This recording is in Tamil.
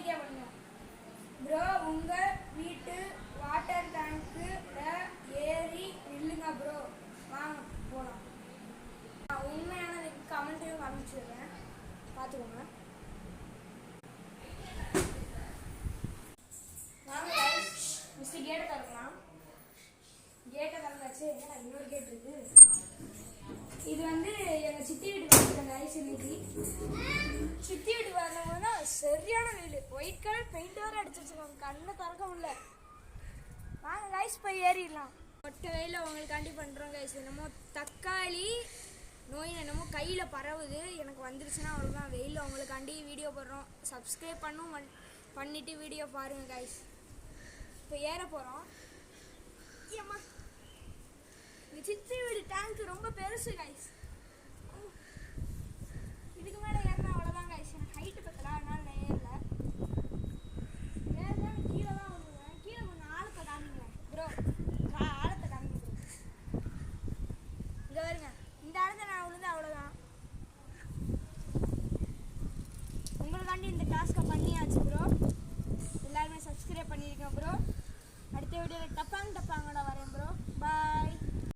வீடியோ பண்ணுவோம். ப்ரோ உங்கள் வீட்டு வாட்டர் டேங்க்கு ஏறி நில்லுங்க ப்ரோ, வாங்க போகலாம். உண்மையான கமெண்ட்டையும் அனுப்பிச்சிடுறேன், பார்த்துக்கோங்க. வாங்க மிஸ்டர் கேட்டை திறக்கலாம். கேட்டை திறந்தாச்சு. என்ன இன்னொரு கேட் இருக்கு. இது வந்து எங்கள் சித்தி வீட்டுக்கு வந்துருக்காங்க ஐஸ். இன்னைக்கு சித்தி வீட்டுக்கு வரணும்னா சரியான வெயில். ஒயிட் கலர் பெயிண்ட் வேறு அடிச்சு வச்சுருக்காங்க, கண்ணை திறக்க முடியல. வாங்க கைஸ் போய் ஏறிடலாம். ஒட்ட வெயில அவங்களுக்காண்டி பண்ணுறோம் கைஸ். என்னமோ தக்காளி நோய் என்னமோ கையில் பரவுது. எனக்கு வந்துருச்சுன்னா அவ்வளோதான். வெயில் அவங்களுக்காண்டி வீடியோ போடுறோம். சப்ஸ்கிரைப் பண்ணிவிட்டு வீடியோ பாருங்கள் கைஸ். இப்போ ஏற போகிறோம். ஏம்மா இந்த சித்தி வீடு டேங்க் ரொம்ப பெருசு கைஸ். இதுக்கு மேலே